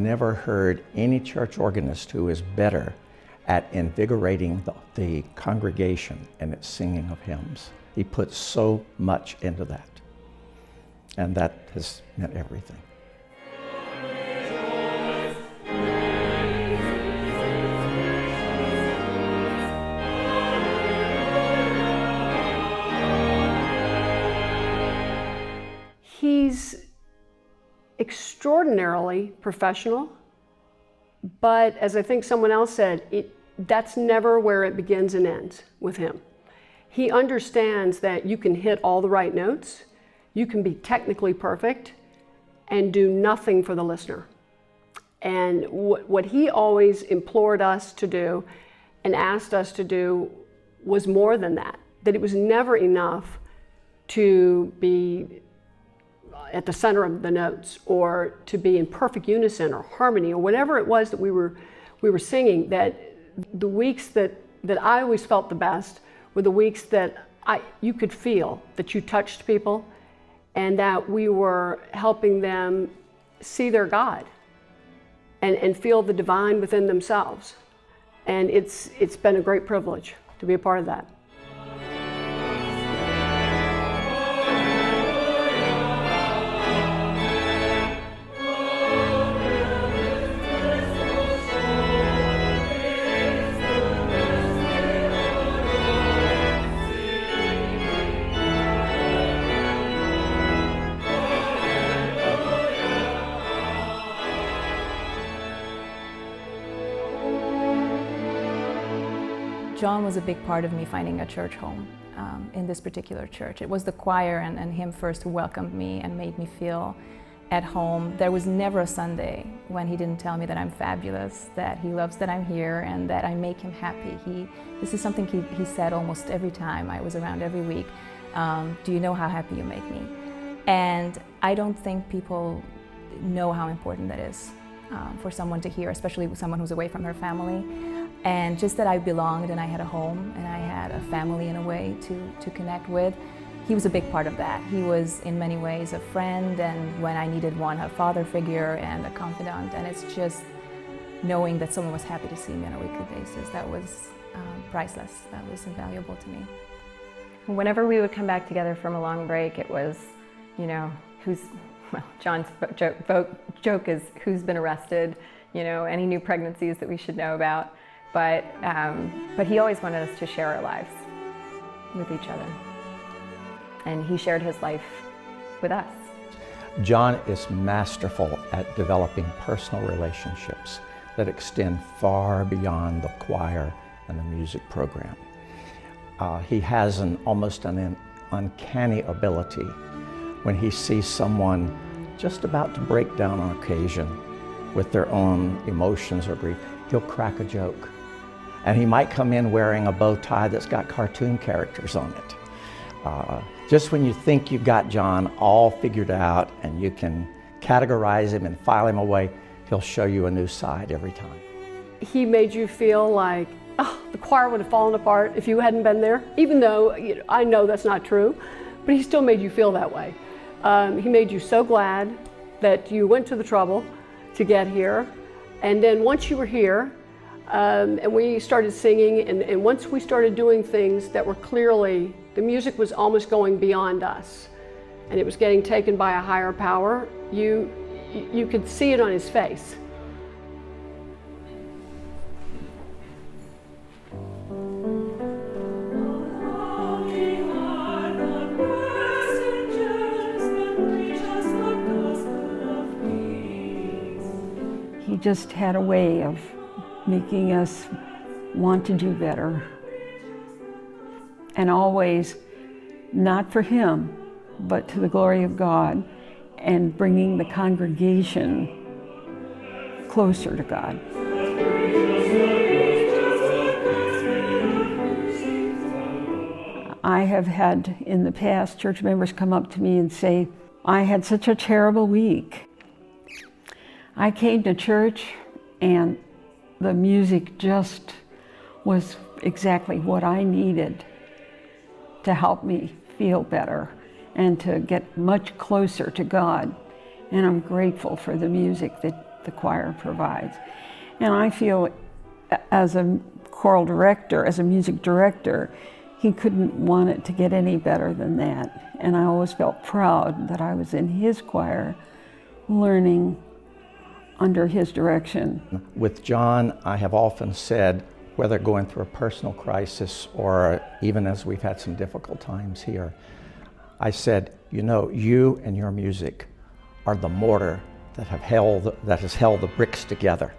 never heard any church organist who is better at invigorating the congregation and its singing of hymns. He puts so much into that, and that has meant everything. He's extraordinarily professional, but as I think someone else said, that's never where it begins and ends with him. He understands that you can hit all the right notes, you can be technically perfect, and do nothing for the listener. And what he always implored us to do and asked us to do was more than that it was never enough to be at the center of the notes, or to be in perfect unison or harmony, or whatever it was that we were singing. That the weeks that I always felt the best were the weeks that you could feel that you touched people, and that we were helping them see their God and feel the divine within themselves. And it's been a great privilege to be a part of that. John was a big part of me finding a church home in this particular church. It was the choir and him first who welcomed me and made me feel at home. There was never a Sunday when he didn't tell me that I'm fabulous, that he loves that I'm here, and that I make him happy. This is something he said almost every time I was around, every week. Do you know how happy you make me? And I don't think people know how important that is for someone to hear, especially someone who's away from her family. And just that I belonged and I had a home and I had a family in a way to connect with. He was a big part of that. He was in many ways a friend, and when I needed one, a father figure and a confidant. And it's just knowing that someone was happy to see me on a weekly basis. That was priceless. That was invaluable to me. Whenever we would come back together from a long break, it was, John's joke is who's been arrested, any new pregnancies that we should know about. But he always wanted us to share our lives with each other. And he shared his life with us. John is masterful at developing personal relationships that extend far beyond the choir and the music program. He has almost an uncanny ability when he sees someone just about to break down on occasion with their own emotions or grief. He'll crack a joke. And he might come in wearing a bow tie that's got cartoon characters on it. Just when you think you've got John all figured out and you can categorize him and file him away, he'll show you a new side every time. He made you feel like, the choir would have fallen apart if you hadn't been there, even though I know that's not true, but he still made you feel that way. He made you so glad that you went to the trouble to get here. And then once you were here, and we started singing, and once we started doing things that were clearly, the music was almost going beyond us, and it was getting taken by a higher power, you could see it on his face. He just had a way of making us want to do better. And always, not for him, but to the glory of God, and bringing the congregation closer to God. I have had in the past church members come up to me and say, I had such a terrible week. I came to church and the music just was exactly what I needed to help me feel better and to get much closer to God. And I'm grateful for the music that the choir provides. And I feel as a choral director, as a music director, he couldn't want it to get any better than that. And I always felt proud that I was in his choir learning under his direction. With John, I have often said, whether going through a personal crisis or even as we've had some difficult times here, I said, you know, you and your music are the mortar that has held the bricks together.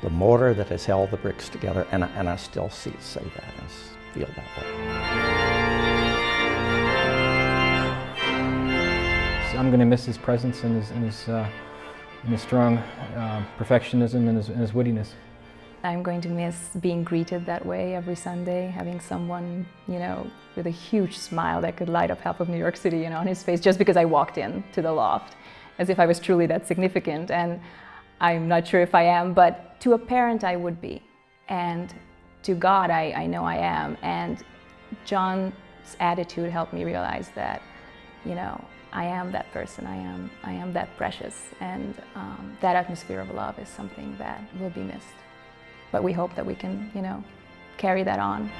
The mortar that has held the bricks together, and I still say that and feel that way. So I'm going to miss his presence and his strong perfectionism and his wittiness. I'm going to miss being greeted that way every Sunday, having someone, you know, with a huge smile that could light up half of New York City, you know, on his face just because I walked in to the loft, as if I was truly that significant. And I'm not sure if I am, but to a parent I would be. And to God I know I am. And John's attitude helped me realize that, you know, I am that person, I am that precious. And that atmosphere of love is something that will be missed. But we hope that we can, you know, carry that on.